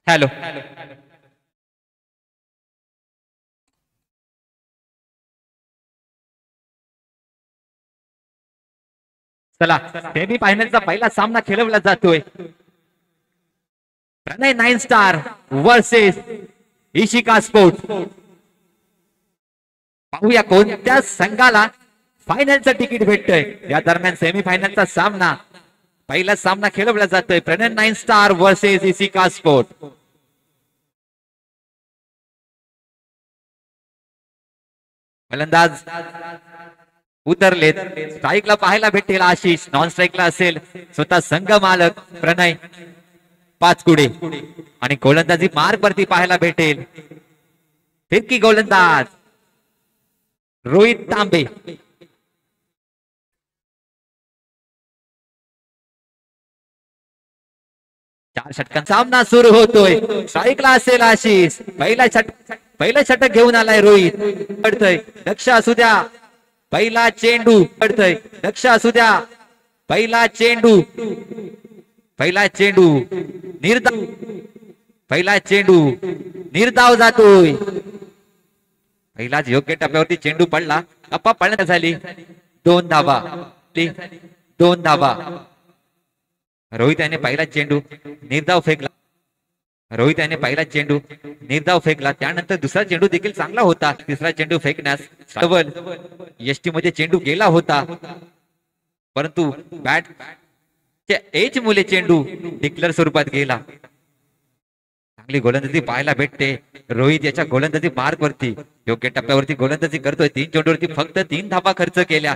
Hello. चला, semi फायनलचा पहिला सामना खेळवला जातोय. प्रणय 9 स्टार वर्सेस इशिका स्पोर्ट. पाहूया कोणत्या संघाला फायनलचं तिकीट भेटतंय. या दरम्यान सेमी फायनलचा सामना पहिला सामना खेळवला जातोय. प्रणय 9 स्टार वर्सेस इशिका स्पोर्ट. फलंदाज उतरलेत. स्ट्राईकला पाहायला भेटेल आशिष, नॉन स्ट्राईकला असेल स्वतः संघ मालक प्रणय पाचकुडे आणि गोलंदाजी मार्ग वरती पाहायला भेटेल फिरकी गोलंदाज रोहित तांबे. चार षटकांचा सामना सुरू होतोय. स्ट्राईकला असेल आशिष, पहिला षटक घेऊन आलाय रोहित. पडतय लक्ष असू द्या, पहिला चेंडू पडतय लक्ष असू द्या, पहिला चेंडू निर्धाव, पहिला चेंडू निर्धाव जातोय. पहिलाच योग्य टप्प्यावरती चेंडू पडला. गप्पा पडण्यात झाली. 2 धावा, 2 धावा. रोहित याने पहिला चेंडू निर्धाव फेकला. रोहित याने पहिला चेंडू निर्धाव फेकला. त्यानंतर दुसरा चेंडू देखील चांगला होता. तिसरा चेंडू फेकण्यास डबल यष्टी मध्ये चेंडू गेला होता, परंतु बॅट एज मुले चेंडू डिक्लेअर स्वरूपात गेला. चांगली गोलंदाजी पाहायला भेटते. रोहित याच्या गोलंदाजी मार्क वरती योग्य टप्प्यावरती गोलंदाजी करतोय. 3 चेंडूवरती फक्त 3 धावा खर्च केल्या.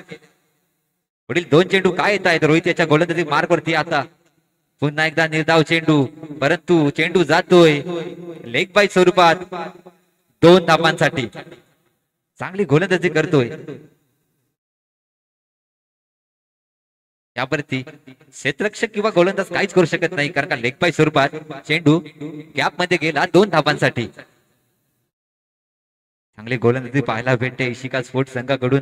पुढील 2 चेंडू काय येत आहेत रोहित याच्या गोलंदाजी मार्क वरती. आता पुन्हा एकदा निर्धाव चेंडू, परंतु चेंडू जातोय लेग बाय स्वरूपात 2 धावांसाठी. चांगली गोलंदाजी करतोय. यावरती क्षेत्ररक्षक किंवा गोलंदाज काहीच करू शकत नाही, कारण का लेग बाय स्वरूपात चेंडू गॅप मध्ये गेला 2 धावांसाठी. चांगली गोलंदाजी पाहायला भेटते इशिका स्पोर्ट्स संघाकडून.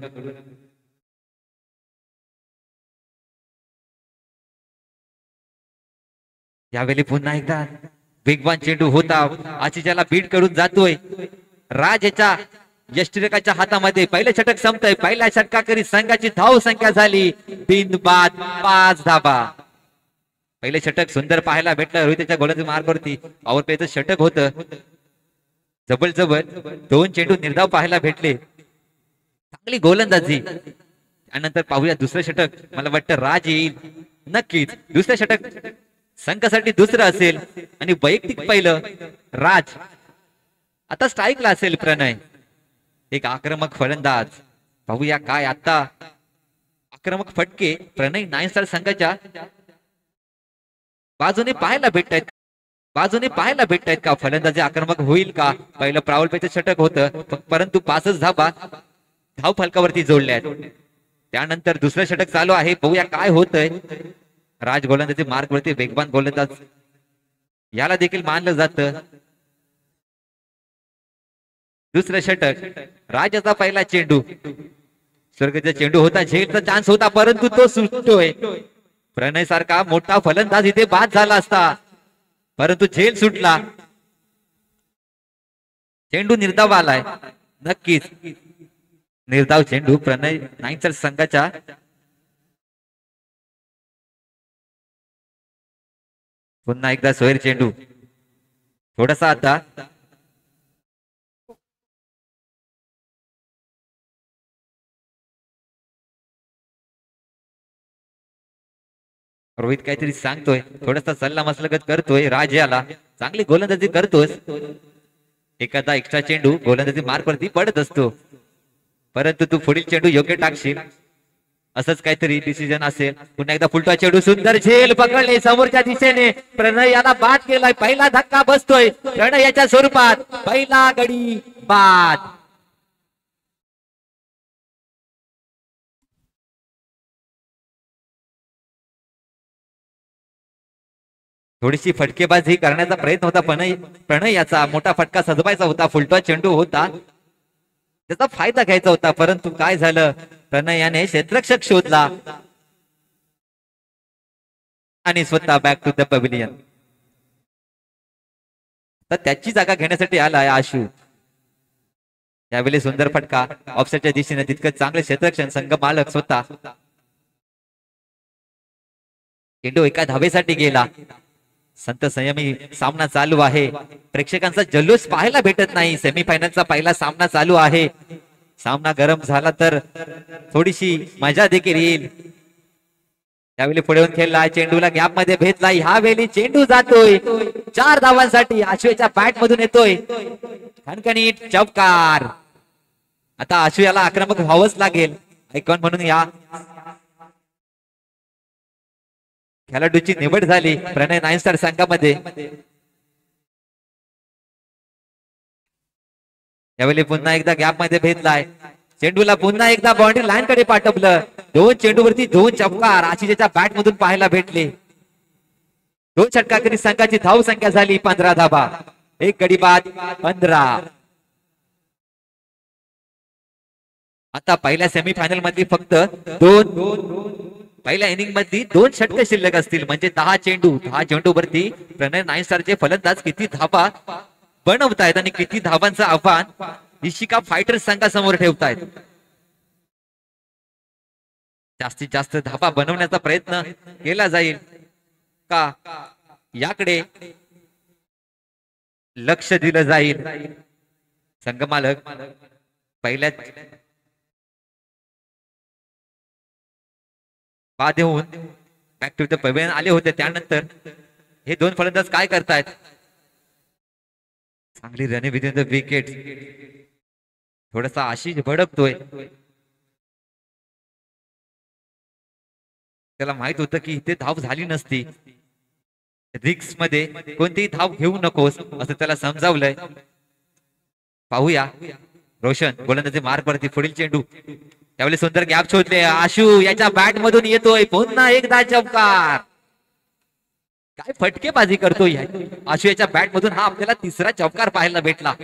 यावेळी पुन्हा एकदा वेगवान चेंडू होता. आशिषाला बीट करून जातोय. राज याच्या यष्टिरेखाच्या हातामध्ये पहिलं षटक संपतंय. पहिल्या षटकाकरी संघाची धाव संख्या झाली 3 बाद 5 धावा. पहिले षटक सुंदर पाहायला भेटलं रोहितच्या गोलंदाजी मार्गावरती. पॉवर प्लेचं षटक होतं. जबल 2 चेंडू निर्धाव पाहायला भेटले. चांगली गोलंदाजी. त्यानंतर पाहूया दुसरं षटक. मला वाटतं राज येईल नक्कीच. दुसरं षटक संघासाठी दुसरं असेल आणि वैयक्तिक पहिलं राज. आता स्ट्राईकला असेल प्रणय. एक आक्रमक फलंदाज. पाहूया काय आता आक्रमक फटके प्रणय 9 स्टार संघाच्या बाजूने पाहायला भेटत आहेत का. फलंदाजी आक्रमक होईल का. पहिलं प्रावलपेचं षटक होतं, परंतु 5 धावा धाव फलकावरती जोडल्या आहेत. त्यानंतर दुसरं षटक चालू आहे. पाहूया काय होतंय. राज गोलंदाजी मार्ग वरती वेगवान गोलंदाज याला देखील मानलं जातं. दुसरं षटक राजाचा पहिला चेंडू स्वर्गाचा चेंडू होता. झेलचा चान्स होता, परंतु तो सुटतोय. प्रणय सारखा मोठा फलंदाज इथे बाद झाला असता, परंतु झेल सुटला. चेंडू निर्धाव आलाय. नक्कीच निर्धाव चेंडू प्रणय 9 स्टार संघाच्या. पुन्हा एकदा सोयर चेंडू. थोडासा आता रोहित काहीतरी सांगतोय, थोडासा सल्ला मसलगत करतोय. राज याला चांगली गोलंदाजी करतोय. एखादा एक्स्ट्रा चेंडू गोलंदाजी मार्ग वरती पडत असतो, परंतु तू पुढील चेंडू योग्य टाकशील असंच काहीतरी डिसिजन असेल. पुन्हा एकदा फुलटा चेंडू. सुंदर झेल पकडले समोरच्या दिशेने. प्रणय याला बाद केलाय. पहिला धक्का बसतोय प्रणय याच्या स्वरूपात. पहिला गडी बाद. थोडीशी फटकेबाजी करण्याचा प्रयत्न होता प्रणय याचा. मोठा फटका सजवायचा होता. फुलटा चेंडू होता, त्याचा फायदा घ्यायचा होता, परंतु काय झालं. प्रणय याने क्षेत्ररक्षक शोधला आणि स्वतः बॅक टू द पॅव्हिलियन. तर त्याची जागा घेण्यासाठी आला आहे आशू. त्यावेळी सुंदर फटका ऑफसाईडच्या दिशेने, तितकं चांगले क्षेत्ररक्षण संघ मालक स्वतः. चेंडू एका धावेसाठी गेला. संत संयमी सामना चालू आहे. प्रेक्षकांचा जल्लोष पाहायला भेटत नाही. सेमीफायनलचा पहिला सामना चालू आहे. सामना गरम झाला तर थोडीशी मजा देखील येईल. त्यावेळी पुढे येऊन खेळला, चेंडूला गॅप मध्ये भेटला. ह्यावेळी चेंडू जातोय 4 धावांसाठी. आशुच्या बॅट मधून येतोय खणखणीत चौकार. आता आशु याला आक्रमक व्हावंच लागेल. आयकॉन म्हणून या खेळाडूची निवड झाली प्रणय नाईन स्टार संघामध्ये. यावेळी पुन्हा एकदा गॅप मध्ये भेटलाय. चेंडूला पुन्हा एकदा बाउंड्री लाईन कडे पाठवलं. 2 चेंडूवरती 2 चौकार आशिषच्या बॅट मधून पाहायला भेटले. 2 षटकांकित संघाची धाव संख्या झाली 15 धावा. 1 गडी बाद 15. आता पहिल्या सेमीफायनल मध्ये फक्त पहिल्या इनिंग मध्ये 2 षटक शिल्लक असतील, म्हणजे 10 चेंडूवरती प्रणय नाईन स्टारचे फलंदाज किती धावा बनवतायत आणि किती धावांचं आव्हान इशिका फायटर्स संघासमोर ठेवतायत. जास्तीत जास्त धावा बनवण्याचा प्रयत्न केला जाईल का याकडे लक्ष दिलं जाईल. संघमालक पहिल्या बाद होऊन बॅक टू द पवेलियन आले होते. त्यानंतर हे 2 फलंदाज काय करतायत? चांगली रन विदिन द विकेट. थोडासा आशिष भडकतोय. त्याला माहित होतं की इथे धाव झाली नसती. रिक्स मध्ये कोणतीही धाव घेऊ नकोस असं त्याला समजावलंय. पाहूया रोशन गोलंदाजी मार्ग वरती पुढील चेंडू. त्यावेळी सुंदर गॅप शोधले. आशू याच्या बॅट मधून येतोय पुन्हा एकदा चौकार. काय फटकेबाजी करतोय आशू याच्या बॅट मधून. हा आपल्याला 3रा चौकार पाहायला भेटला.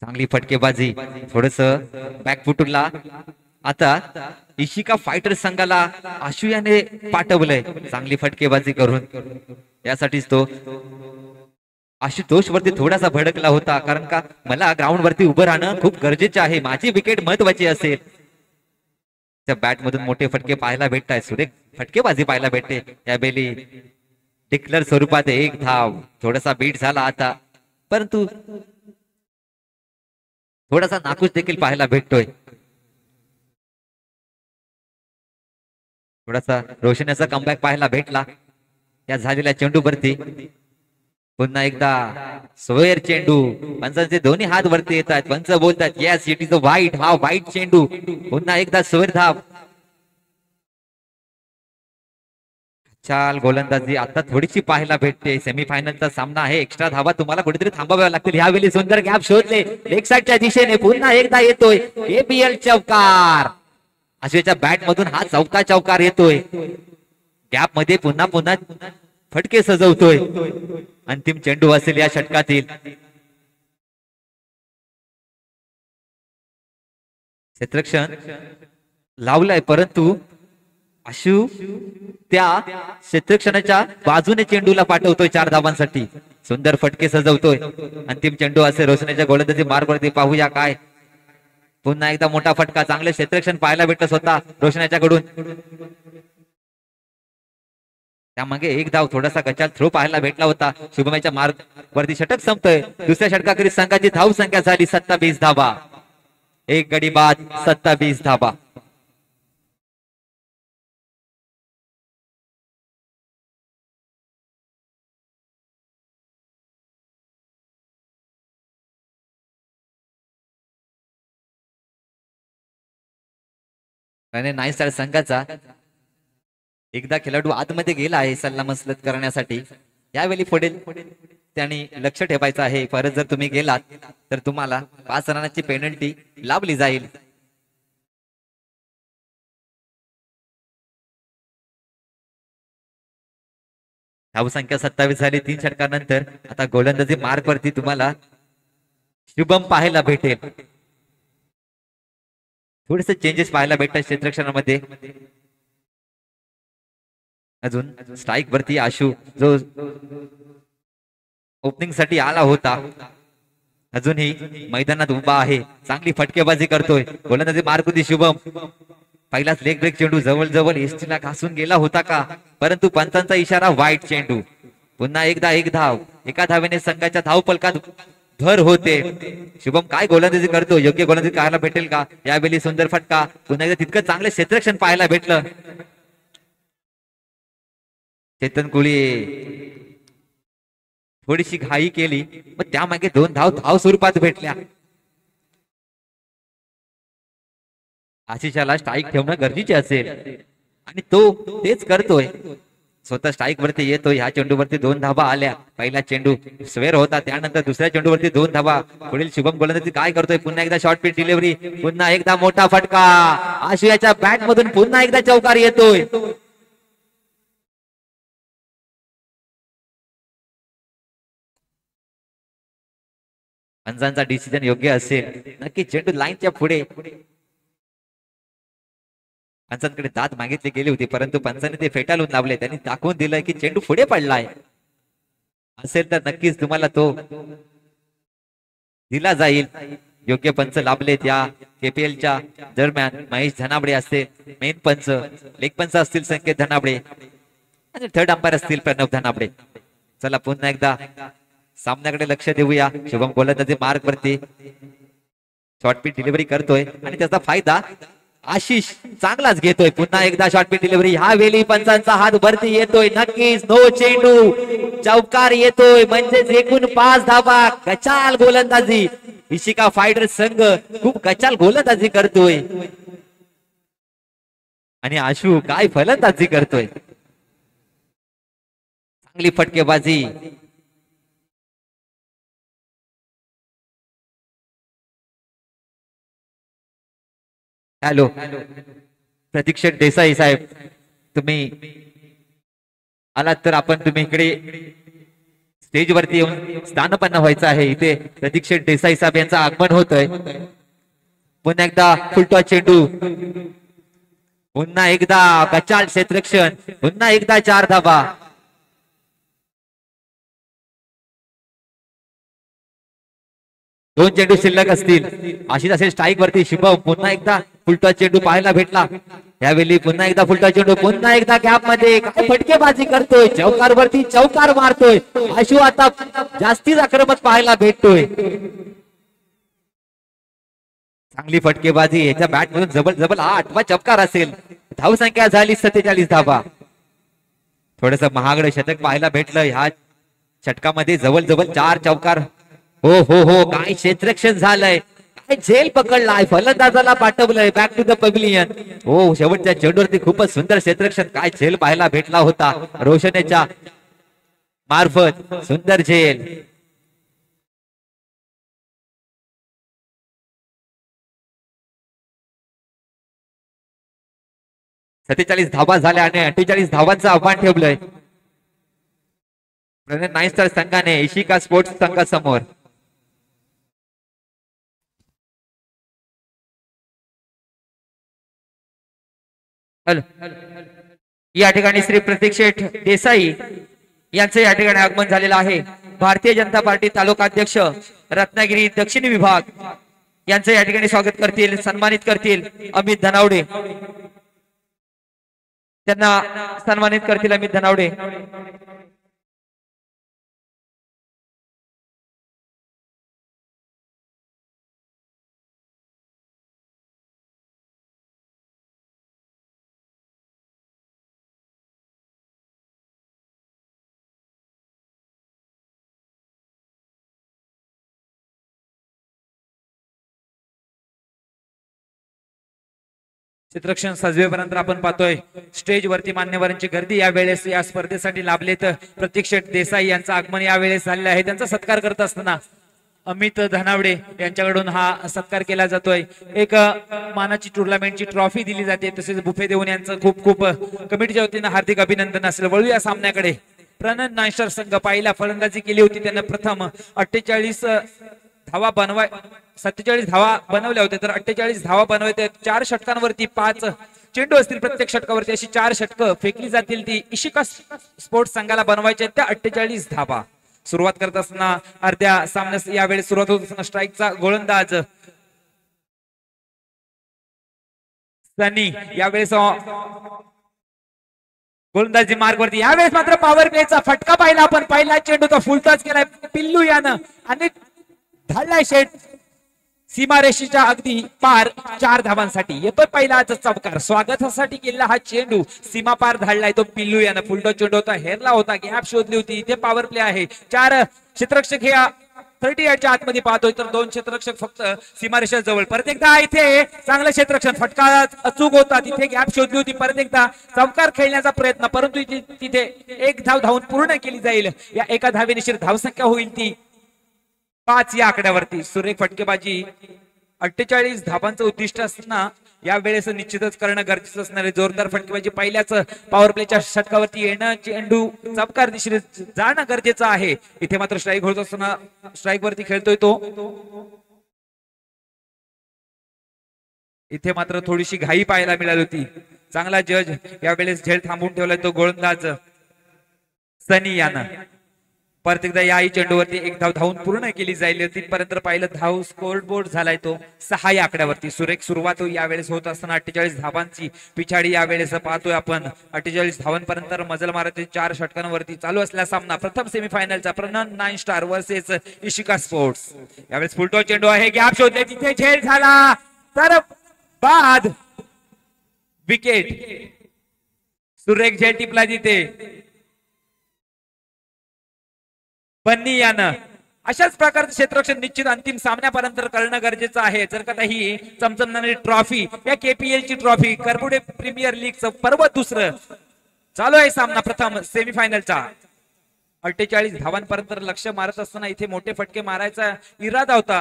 चांगली फटकेबाजी, थोडस बॅकफुटला. आता इशिका फायटर संघाला आशु याने पाठवलंय चांगली फटकेबाजी करून. यासाठीच तो आशुतोष वरती थोडासा भडकला होता, कारण का मला ग्राउंड वरती उभं राहणं खूप गरजेचं आहे, माझी विकेट महत्वाची असेल. त्या बॅट मधून मोठे फटके पाहायला भेटताय, सुरेख फटकेबाजी पाहायला भेटते. यावेळी डिक्लेअर स्वरूपात 1 धाव. थोडासा बीट झाला आता, परंतु थोडासा नाखुश देखील पाहायला भेटतोय. थोडासा रोशनाचा कमबॅक पाहायला भेटला त्या झालेल्या चेंडू वरती. पुन्हा एकदा सोयर चेंडू. पंचांचे दोन्ही हात वरती येतात. पंच बोलतात येस इट इज अ वाईट. हा वाईट चेंडू. पुन्हा एकदा सोयर धाव. चाल गोलंदाजी आता थोडीशी पाहायला भेटते. सेमीफायनलचा सामना आहे, एक्स्ट्रा धावा तुम्हाला कुठेतरी थांबाव्या लागतील. यावेळी सुंदर गॅप शोधले लेग साइडच्या दिशेने. पुन्हा एकदा येतोय एपीएल चौकार. आशुच्या बॅट मधून हा चौथा चौकार येतोय. गॅप मध्ये पुन्हा पुन्हा फटके सजवतोय. अंतिम चेंडू असेल या षटकातील. क्षेत्ररक्षण लावलाय, परंतु आशु त्या क्षेत्ररक्षणाच्या बाजूने चेंडूला पाठवतोय 4 धावांसाठी. सुंदर फटके सजवतोय. अंतिम चेंडू असे रोशनाच्या गोलंदाजी मार्गवरती. पाहूया काय. पुन्हा एकदा मोठा फटका. चांगले क्षेत्ररक्षण पाहायला भेटत होता रोशनाच्या कडून. त्यामागे 1 धाव. थोडासा गचाल थ्रो पाहायला भेटला होता. शुभमयच्या मार्ग वरती षटक संपतोय. दुसऱ्या षटकाकडे संघाची धाव संख्या झाली 27 धावा. 1 गडी बाद 27 धावा. नाईन स्टार संघाचा एकदा खेळाडू आतमध्ये गेला आहे सल्लामसलत करण्यासाठी. यावेळी पुढे त्यांनी लक्ष ठेवायचं आहे. परत जर तुम्ही गेलात तर तुम्हाला 5 रनाची पेनल्टी लावली जाईल. धावसंख्या 27 झाली 3 षटकानंतर. आता गोलंदाजी मार्ग वरती तुम्हाला शुभम पाहायला भेटेल. थोडेसे चेंजेस पाहायला भेटतात क्षेत्ररक्षणामध्ये. अजून स्ट्राईक वरती आशू जो ओपनिंग साठी आला होता अजूनही मैदानात उभा आहे. चांगली फटकेबाजी करतोय. गोलंदाजी मारकुदी शुभम. पहिलाच लेग ब्रेक चेंडू जवळ जवळ एसटीला घासून गेला होता का, परंतु पंचांचा इशारा वाईट चेंडू. पुन्हा एकदा एक धाव. एका धावेने संघाच्या धाव फलकात भर होते. शुभम काय गोलंदाजी करतो, योग्य गोलंदाजी पाहायला भेटेल का यावेळी. सुंदर फटका. पुन्हा एकदा तितकं चांगलं क्षेत्ररक्षण पाहायला भेटलं. चेतन कोळी थोडीशी घाई केली, पण त्यामागे 2 धाव स्वरूपात भेटल्या. आशिषाला स्ट्राईक ठेवणं गरजेचे असेल आणि तो तेच करतोय. स्वतः स्ट्राईक वरती येतोय. ह्या चेंडूवरती 2 धावा आल्या. पहिला चेंडू स्वेर होता, त्यानंतर दुसऱ्या चेंडूवरती 2 धावा. पुढील शुभम गोलंदाजी काय करतोय, पुन्हा एकदा शॉर्ट पिच डिलिव्हरी. पुन्हा एकदा मोठा फटका. आशु याच्या बॅट मधून पुन्हा एकदा चौकार येतोय. पंचांचा डिसिजन योग्य असेल नक्की. चेंडू लाईनच्या पुढे. पंचांकडे दाद मागितले गेले होते, परंतु पंचांनी ते फेटाळून लावले. त्यांनी दाखवून दिलं की चेंडू पुढे पडलाय. असेल तर नक्कीच तुम्हाला तो दिला जाईल. योग्य पंच लाभले त्या केपीएलच्या दरम्यान. महेश धनाबडे असतील मेन पंच, लेग पंच असतील संकेत धनाबडे आणि थर्ड अंपायर असतील प्रणव धनाबडे. चला पुन्हा एकदा सामन्याकडे लक्ष देऊया. शुभम गोलंदाजी मार्ग वरती शॉर्ट पिच डिलिव्हरी करतोय आणि त्याचा फायदा आशिष चांगलाच घेतोय. पुन्हा एकदा शॉर्ट पिच डिलिव्हरी. ह्या वेळी पंचांचा हात वरती येतोय. नक्कीच नो चेंडू. चौकार येतोय म्हणजेच एकूण 5 धावा. गचाल गोलंदाजी. इशिका फायटर संघ खूप गचाल गोलंदाजी करतोय आणि आशू काय फलंदाजी करतोय. चांगली फटकेबाजी. हॅलो प्रतीक्षक देसाई साहेब, तुम्ही आलात तर आपण तुम्ही इकडे स्टेज वरती येऊन स्थानपन्न व्हायचं आहे. इथे प्रतीक्षक देसाई साहेब यांचं आगमन होतंय. पुन्हा एकदा फुलटॉस चेंडू. पुन्हा एकदा गचाल क्षेत्ररक्षण. पुन्हा एकदा 4 धावा. दोन चेंडू शिल्लक असतील. आशिष असेल स्ट्राईक वरती. शुभम पुन्हा एकदा फुलटॉस चेंडू पाहायला भेटला. यावेळी पुन्हा एकदा फुलटॉस चेंडू. पुन्हा एकदा गॅप मध्ये काय फटकेबाजी करतोय. चौकार वरती चौकार मारतोय. आशू आता जास्तीच आक्रमक पाहायला भेटतोय. चांगली फटकेबाजी. याच्या बॅट मधून जबल जबल हा 8वा चौकार असेल. धावसंख्या झाली 47 धावा. थोडस महागडं शतक पाहायला भेटलं. ह्या षटकामध्ये जवळ जवळ 4 चौकार. हो हो हो काय क्षेत्ररक्षण झालंय. काय झेल पकडलाय. फलंदाजाला पाठवलंय बॅक टू द पॅव्हिलियन. हो शेवटच्या चेंडूवरती खूपच सुंदर क्षेत्ररक्षण. काय झेल पाहायला भेटला होता रोशनेच्या मार्फत. सुंदर झेल. सत्तेचाळीस धावा झाल्या आणि 48 धावांचं आव्हान ठेवलंय प्रणय नाईन स्टार संघाने इशिका स्पोर्ट्स संघासमोर. या ठिकाणी श्री प्रतीक्षेठ देसाई यांचे या ठिकाणी आगमन झालेलं आहे. भारतीय जनता पार्टी तालुका अध्यक्ष रत्नागिरी दक्षिण विभाग यांचे या ठिकाणी स्वागत करतील, सन्मानित करतील अमित धनावडे. त्यांना सन्मानित करतील अमित धनावडे. चित्रक्षण सजवेपर्यंत आपण पाहतोय स्टेज वरती मान्यवरांची गर्दी या वेळेस या स्पर्धेसाठी लाभलेत. प्रतीक्षेठ देसाई यांचं आगमन या वेळेस झालेलं आहे. त्यांचा सत्कार करत असताना अमित धनावडे यांच्याकडून हा सत्कार केला जातोय. एक मानाची टुर्नामेंटची ट्रॉफी दिली जाते. तसेच बुफे देऊन यांचं खूप खूप कमिटीच्या वतीनं हार्दिक अभिनंदन असेल. वळूया सामन्याकडे. प्रणय नाईस्टर संघ पहिला फलंदाजी केली होती. त्यांना प्रथम 48 धावा 47 धावा बनवल्या होत्या, तर 48 धावा बनवायच्या. 4 षटकांवरती 5 चेंडू असतील प्रत्येक षटकावरती, अशी 4 षटकं फेकली जातील. ती इशिका स्पोर्ट्स संघाला बनवायच्या त्या 48 धावा. सुरुवात करत असताना अर्ध्या सामन्यास यावेळी सुरुवात होत असताना स्ट्राईकचा गोलंदाज सनी यावेळेस गोलंदाजी मार्ग वरती. यावेळेस मात्र पॉवर प्लेचा फटका पाहिला आपण. पहिला चेंडूचा फुलटॉस केलाय पिल्लू यानं आणि धाडलाय शेट सीमारेषेच्या अगदी पार 4 धावांसाठी. येतोय पहिला चौकार. स्वागतासाठी केलेला हा चेंडू सीमा पार धाडलाय तो पिल्लू यानं. फुलटॉस चेंडू होता, हेरला होता, गॅप शोधली होती. इथे पॉवर प्ले आहे. 4 क्षेत्ररक्षक हे 38च्या आतमध्ये पाहतोय, तर 2 क्षेत्ररक्षक फक्त सीमारेषा जवळ. परत एकदा इथे चांगलं क्षेत्ररक्षण, फटका अचूक होता. तिथे गॅप शोधली होती. परत एकदा चौकार खेळण्याचा प्रयत्न, परंतु तिथे 1 धाव धावून पूर्ण केली जाईल. या एका धावेनिशीर धावसंख्या होईल ती 5 या आकड्यावरती. सुरेख फटकेबाजी 48 धावांचं उद्दिष्ट असताना यावेळेस निश्चितच करणं गरजेचं असणार आहे. जोरदार फटकेबाजी पहिल्याच पॉवर प्लेच्या षटकावरती येणं, चेंडू चौकार दिशेने जाणं गरजेचं आहे. इथे मात्र स्ट्राईक होत असताना स्ट्राईक वरती खेळतोय तो. इथे मात्र थोडीशी घाई पाहायला मिळाली होती. चांगला जज यावेळेस झेल थांबून ठेवलाय तो गोलंदाज सनी यानं. परत एकदा याही चेंडूवरती 1 धाव धावून पूर्ण केली जाईल. तिथपर्यंत पाहिलं धाव स्कोर बोर्ड झालाय तो 6 या आकड्यावरती. सुरेख सुरुवात यावेळेस होत असताना 48 धावांची पिछाडी यावेळेस पाहतोय आपण. 48 धावांपर्यंत मजल मारत 4 षटकांवरती चालू असलेला सामना प्रथम सेमीफायनलचा pronoun 9 star versus Ishika sports. यावेळेस फुलटॉस चेंडू आहे, गॅप शोधले, तिथे झेल झाला, तर बाद विकेट. सुरेख झेल टिपला तिथे बन्नी यानं. अशाच प्रकारचं क्षेत्ररक्षण निश्चित अंतिम सामन्यापर्यंत करणं गरजेचं आहे. जर का ही चमचमणारी ट्रॉफी या KPL ची ट्रॉफी करपुडे प्रीमियर लीगचं पर्व दुसरं चालू आहे सामना प्रथम सेमीफायनलचा. 48 धावांपर्यंत लक्ष मारत असताना इथे मोठे फटके मारायचा इरादा होता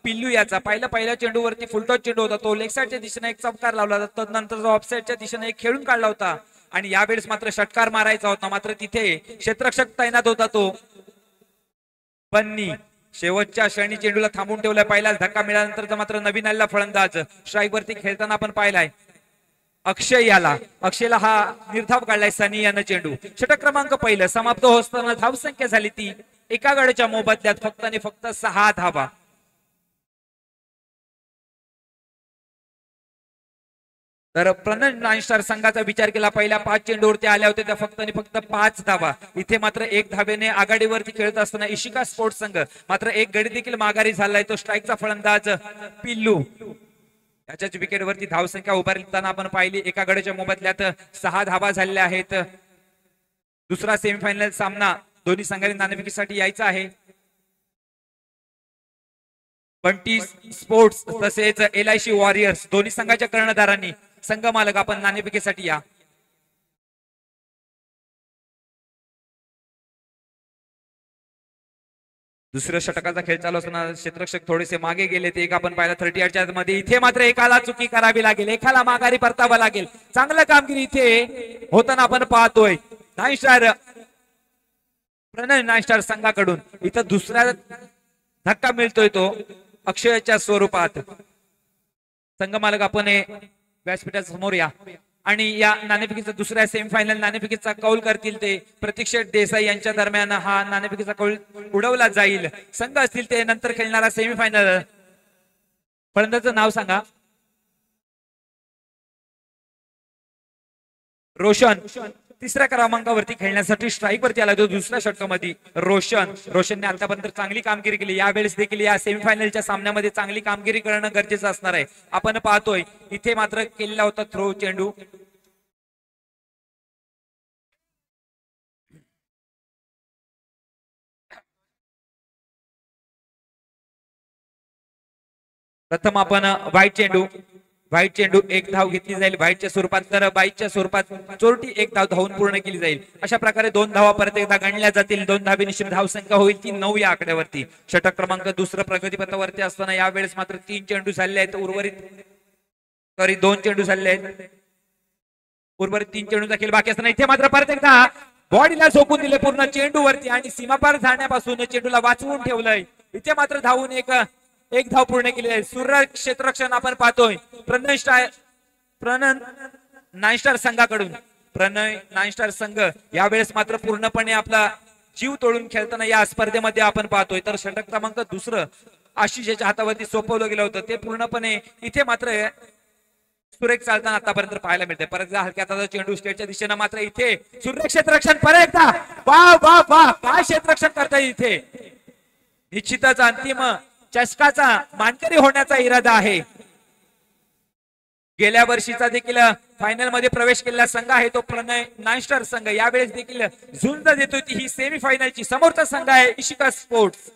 पिल्लू याचा. पहिल्या चेंडूवरती फुलटॉस चेंडू होता, तो लेग साईडच्या दिशेने एक चौकार लावला होता, तदनंतर जो ऑफसाईडच्या दिशेने एक खेळून काढला होता आणि यावेळेस मात्र षटकार मारायचा होता. मात्र तिथे क्षेत्ररक्षक तैनात होता तो बन्नी. शेवटच्या क्षणी चेंडूला थांबून ठेवलाय. पहिलाच धक्का मिळाल्यानंतर मात्र नवीन आलेला फलंदाज स्ट्राईक वरती खेळताना आपण पाहिलाय अक्षय याला. अक्षयला हा निर्धाव काढलाय सनी यानं. चेंडू षटक क्रमांक पहिलं समाप्त होताना धावसंख्या झाली ती एका गड्याच्या मोबदल्यात फक्त आणि फक्त 6 धावा. तर प्रणन 9 स्टार संघाचा विचार केला पहिल्या 5 चेंडूवरती आल्या होत्या त्या फक्त आणि फक्त 5 धावा. इथे मात्र 1 धावेने आघाडीवरती खेळत असताना इशिका स्पोर्ट्स संघ मात्र 1 गडी देखील माघारी झालाय. तो स्ट्राईकचा फलंदाज पिल्लू. त्याच्याच विकेटवरती धावसंख्या उभारताना आपण पाहिली. एका गड्याच्या मोबदल्यात 6 धावा झालेल्या आहेत. दुसरा सेमीफायनल सामना दोन्ही संघांनी नाणेफेकीसाठी यायचा आहे. बंटी स्पोर्ट्स तसेच LIC वॉरियर्स दोन्ही संघाच्या कर्णधारांनी संघ मालक आपण नाणेफेकीसाठी या. दुसऱ्या षटकाचा खेळ चालू असताना क्षेत्ररक्षक थोडेसे मागे गेले ते एक आपण पाहिला 38च्या मध्ये. इथे मात्र एकाला चुकी करावी लागेल, एकाला माघारी परतावं लागेल. चांगलं कामगिरी इथे होताना आपण पाहतोय 9 स्टार प्रणय 9 स्टार संघाकडून. इथं दुसरा धक्का मिळतोय तो अक्षयच्या स्वरूपात. संघ मालक आपण व्यासपीठाच्या समोर या आणि या नाणेफेकीचा दुसऱ्या सेमीफायनल नाणेफेकीचा कौल करतील ते प्रतीक्षा देसाई यांच्या दरम्यान हा नाणेफेकीचा कौल उडवला जाईल. संघ असतील ते नंतर खेळणारा सेमीफायनल. फलंदाजाचं नाव सांगा. रोशन. तिसऱ्या क्रमांकावरती खेळण्यासाठी स्ट्राईक वरती आला तो दुसऱ्या षटकामध्ये रोशनने आतापर्यंत चांगली कामगिरी केली. यावेळेस देखील या सेमीफायनलच्या सामन्यामध्ये चांगली कामगिरी करणं गरजेचं असणार आहे. आपण पाहतोय इथे मात्र केलेला होता थ्रो चेंडू. प्रथम आपण व्हाईट चेंडू 1 धाव घेतली जाईल व्हाईटच्या स्वरूपात, तर बाईटच्या स्वरूपात चोरटी 1 धाव धावून पूर्ण केली जाईल. अशा प्रकारे 2 धावा परत एकदा गणल्या जातील. 2 धावेनिशीर धावसंख्या होईल ती 9 या आकड्यावरती. षटक क्रमांक दुसरं प्रगतीपथावरती असताना यावेळेस मात्र 3 चेंडू झाले आहेत. उर्वरित 2 चेंडू झाले आहेत. उर्वरित 3 चेंडूचा खेळ बाकी असताना इथे मात्र परत एकदा बॉडीला झोपून दिले पूर्ण चेंडूवरती आणि सीमापार जाण्यापासून चेंडूला वाचवून ठेवलंय इथे मात्र धावून एक धाव पूर्ण केली आहे. सूर्य क्षेत्ररक्षण आपण पाहतोय प्रणय नाईन स्टार संघाकडून. प्रणय नाईन स्टार संघ यावेळेस मात्र पूर्णपणे आपला जीव तोडून खेळताना या स्पर्धेमध्ये आपण पाहतोय. तर षटक क्रमांक दुसरं आशिषच्या हातावरती सोपवलं गेलं होतं ते पूर्णपणे इथे मात्र सुरेख चालताना आतापर्यंत पाहायला मिळते. परत एकदा हलक्या हाताचा चेंडू स्टेटच्या दिशेनं मात्र इथे सूर्य क्षेत्ररक्षण परत एकदा वा वा वा काय क्षेत्ररक्षण करता इथे. निश्चितच अंतिम चषकाचा मानकरी होण्याचा इरादा आहे. गेल्या वर्षीचा देखील फायनल मध्ये प्रवेश केलेला संघ आहे तो प्रणय नाईन स्टार संघ. यावेळेस देखील झुंज देतोय ती ही सेमी फायनलची. समोरचा संघ आहे इशिका स्पोर्ट्स.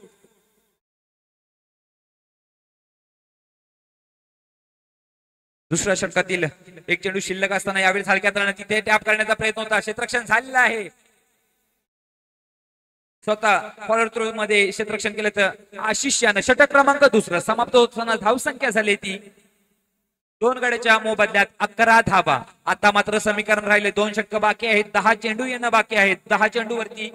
दुसऱ्या षटकातील एक चेंडू शिल्लक असताना यावेळेस हलक्या तळाने तिथे टॅप करण्याचा प्रयत्न होता. क्षेत्ररक्षण झालेलं आहे. स्वतः फॉलोअर थ्रो मध्ये क्षेत्ररक्षण केलं तर आशिष यानं. षटक क्रमांक दुसरं समाप्त होताना धावसंख्या झाली ती 2 गड्याच्या मोबदल्यात 11 धावा. आता मात्र समीकरण राहिले 2 षटक बाकी आहेत. 10 चेंडू येणं बाकी आहेत. 10 चेंडू वरती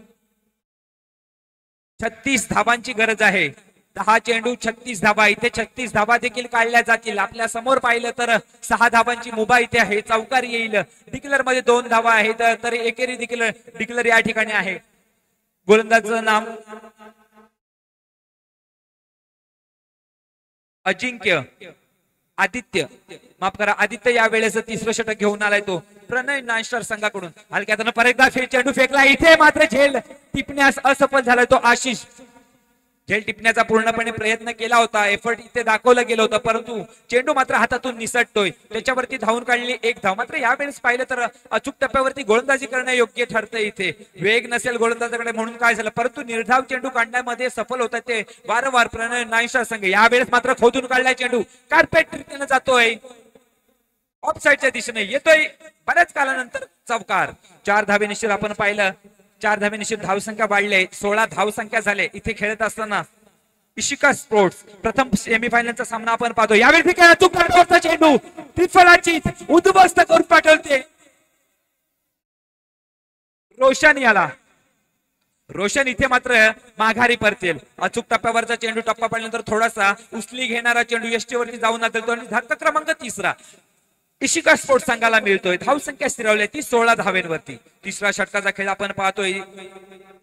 36 धावांची गरज आहे. 10 चेंडू 36 धावा. इथे 36 धावा देखील काढल्या जातील. आपल्या समोर पाहिलं तर 6 धावांची मुभा इथे आहे. चौकार येईल. डिक्लेअर मध्ये 2 धावा आहेत तर एकेरी डिक्लेअर या ठिकाणी आहे. गोलंदाजाचं नाम अजिंक्य आदित्य, माफ करा आदित्य. यावेळेस तिसरं षटक घेऊन आलाय तो प्रणय नाईन स्टार संघाकडून. हलक्यात परत एकदा चेंडू फेकला. इथे मात्र झेल टिपण्यास असफल झालाय तो आशिष. झेल टिपण्याचा पूर्णपणे प्रयत्न केला होता. एफर्ट इथे दाखवलं गेलं होतं परंतु चेंडू मात्र हातातून निसटतोय. त्याच्यावरती धावून काढलेली 1 धाव. मात्र यावेळेस पाहिलं तर अचूक टप्प्यावरती गोलंदाजी करणं योग्य ठरतं. इथे वेग नसेल गोलंदाजाकडे म्हणून काय झालं परंतु निर्धाव चेंडू काढण्यामध्ये सफल होतात ते वारंवार प्रणय नाईन स्टार संघ. यावेळेस मात्र खोदून काढलाय चेंडू. कार्पेट रित्यानं जातोय ऑफ साईडच्या दिशेने येतोय. बऱ्याच कालानंतर चौकार. 4 धावे निश्चित आपण पाहिलं. 4 धावे निश्चित धावसंख्या वाढली. 16 धावसंख्या झाले. इथे खेळत असताना इशिका स्पोर्ट्स प्रथम सेमीफायनलचा सामना आपण पाहतो. यावेळी चेंडू त्रिफळाची उद्ध्वस्त करून पाठवते रोशन याला. रोशन इथे मात्र माघारी परतेल. अचूक टप्प्यावरचा चेंडू टप्पा पडल्यानंतर थोडासा उचली घेणारा चेंडू यष्टीवरती जाऊन जातो आणि धक्का क्रमांक 3 इशिका स्पोर्ट्स संघाला मिळतोय. धावसंख्या स्थिरावली ती 16 धावेंवरती. तिसऱ्या षटकाचा खेळ आपण पाहतोय.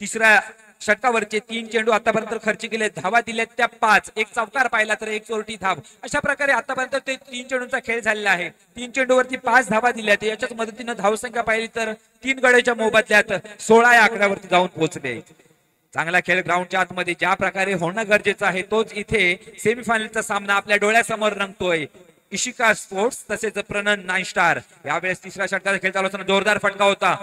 तिसऱ्या षटकावरचे 3 चेंडू आतापर्यंत खर्च केले. धावा दिल्यात त्या 5. एक चौकार पाहिला तर 1 चोरटी धाव. अशा प्रकारे आतापर्यंत ते 3 चेंडूंचा खेळ झालेला आहे. 3 चेंडूवरती 5 धावा दिल्यात. याच्याच मदतीनं धावसंख्या पाहिली तर 3 गड्याच्या मोबदल्यात 16 या आकड्यावरती जाऊन पोहोचले. चांगला खेळ ग्राउंडच्या आतमध्ये ज्या प्रकारे होणं गरजेचं आहे तोच इथे सेमीफायनलचा सामना आपल्या डोळ्यासमोर रंगतोय. इशिका स्पोर्ट्स तसेच प्रणय नाईन स्टार. यावेळेस तिसऱ्या षटकाचा खेळ चालू असताना जोरदार फटका होता.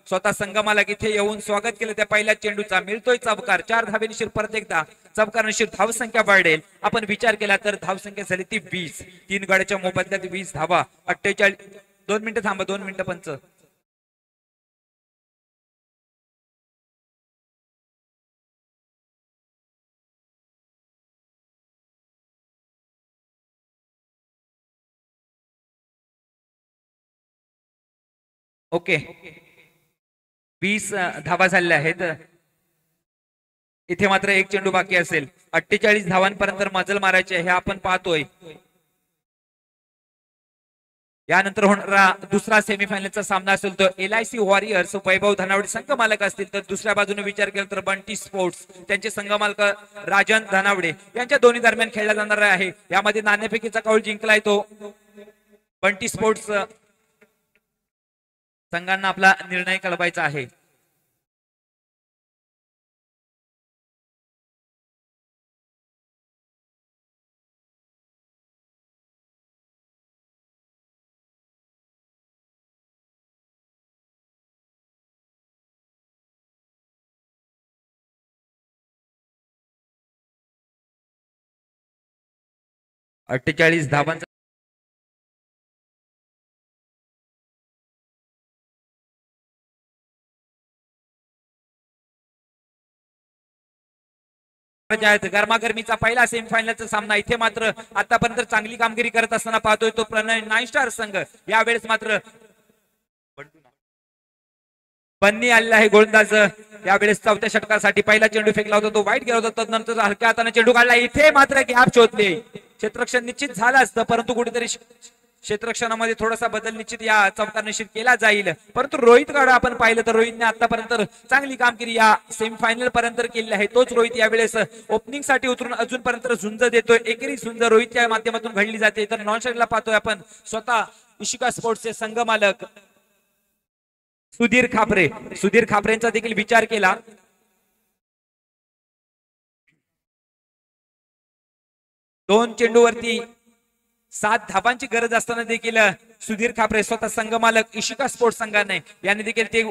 स्वतः संगमालक इथे येऊन स्वागत केलं त्या पहिल्या चेंडूचा. मिळतोय चौकार. 4 धावे निश्चित. परत एकदा चौकार निश्चित. धावसंख्या वाढेल. आपण विचार केला तर धावसंख्या झाली ती 20. 3 गड्याच्या मोबदल्यात 20 धावा. 48. 2 मिनिटं थांबा. 2 मिनिटं पंच. ओके 20 धावा झालेल्या आहेत. इथे मात्र 1 चेंडू बाकी असेल. 48 धावांपर्यंत मजल मारायचे हे आपण पाहतोय. यानंतर होणारा दुसरा सेमीफायनलचा सामना असेल तो LIC वॉरियर्स वैभव धनावडे संघ मालक असतील तर दुसऱ्या बाजूने विचार केला तर बंटी स्पोर्ट्स त्यांचे संघ मालक राजन धनावडे यांच्या दोन्ही दरम्यान खेळला जाणार आहे. यामध्ये नाणेफेकीचा कौल जिंकलाय तो बंटी स्पोर्ट्स संघांना आपला निर्णय कळवायचा आहे. अठ्ठेचाळीस धावांचा गरमागरमीचा पहिला सेमीफायनलचा सामना. इथे मात्र आतापर्यंत चांगली कामगिरी करत असताना पाहतोय तो प्रणय नाईन स्टार संघ. यावेळेस मात्र बन्नी आलेला आहे गोलंदाज यावेळेस चौथ्या षटकासाठी. पहिला चेंडू फेकला होता तो वाईट गेला होता, तदनंतर हलक्या हाताने चेंडू काढला. इथे मात्र गॅप शोधले. क्षेत्ररक्षण निश्चित झालं असतं, परंतु कुठेतरी क्षेत्ररक्षणामध्ये थोडासा बदल निश्चित या चौकार निश्चित केला जाईल. परंतु रोहित कडे आपण पाहिलं तर रोहितने आतापर्यंत चांगली कामगिरी या सेमीफायनल पर्यंत केली आहे. तोच रोहित यावेळेस ओपनिंग साठी उतरून अजूनपर्यंत झुंज देतोय. एकेरी झुंज रोहितच्या माध्यमातून घडली जाते. तर नॉन स्ट्राईकला पाहतोय आपण स्वतः इशिका स्पोर्ट्सचे संघ मालक सुधीर खापरे. सुधीर खापरेंचा देखील विचार केला. दोन चेंडूवरती 7 धाबांची गरज असताना देखील सुधीर खापरे स्वतः संघ मालक इशिका स्पोर्ट्स संघाने यांनी देखील ते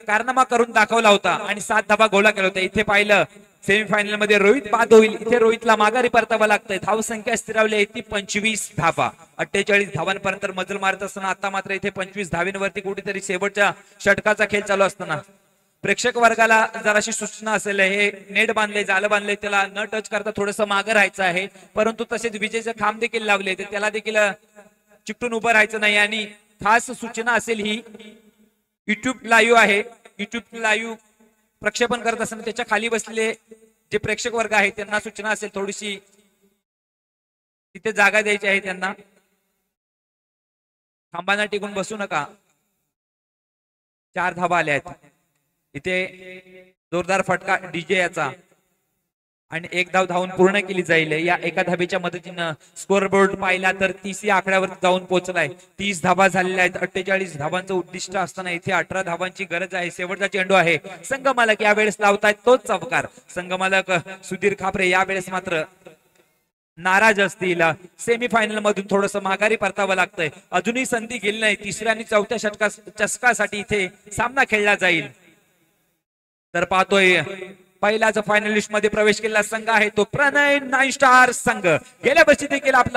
कारनामा करून दाखवला होता आणि 7 धाबा गोळा केला होता. इथे पाहिलं सेमीफायनल मध्ये रोहित बाद होईल. इथे रोहितला माघारी परतावं लागतंय. धावसंख्या स्थिरावली ती 25 धाबा. 48 धावांपर्यंत मजल मारत असताना आता मात्र इथे 25 धावेंवरती कुठेतरी शेवटच्या षटकाचा खेळ चालू असताना प्रेक्षक वर्गाला जराशी सूचना असेल. हे नेट बांधले, जालं बांधले, त्याला न टच करता थोडंसं मागं राहायचं आहे. परंतु तसेच विजेचे खांब देखील लावले, त्याला देखील चिकटून उभं राहायचं नाही. आणि खास सूचना असेल ही युट्यूब लाईव्ह आहे. युट्यूब लाईव्ह प्रक्षेपण करत असताना त्याच्या खाली बसलेले जे प्रेक्षक वर्ग आहे त्यांना सूचना असेल थोडीशी तिथे जागा द्यायची आहे. त्यांना खांबांना टिकून बसू नका. 4 धाबा आल्या आहेत. इथे जोरदार फटका डीजे याचा आणि 1 धाव धावून पूर्ण केली जाईल. या एका धाबेच्या मदतीनं स्कोअर बोर्ड पाहिला तर 30 या आकड्यावर जाऊन पोहोचलाय. 30 धाबा झालेल्या आहेत. 48 धाबांचं उद्दिष्ट असताना इथे 18 धाबांची गरज आहे. शेवटचा चेंडू आहे. संघ मालक यावेळेस लावतायत तोच चौकार. संघ मालक सुधीर खापरे यावेळेस मात्र नाराज असतील. सेमीफायनल मधून थोडस माघारी परतावं लागतंय. अजूनही संधी गेली नाही. तिसऱ्या आणि चौथ्या चषकासाठी इथे सामना खेळला जाईल. तर पाहतोय पहिलाच फायनलिस्ट मध्ये प्रवेश केलेला संघ आहे तो प्रणय 9 स्टार संघ. गेल्या वर्षी देखील आपला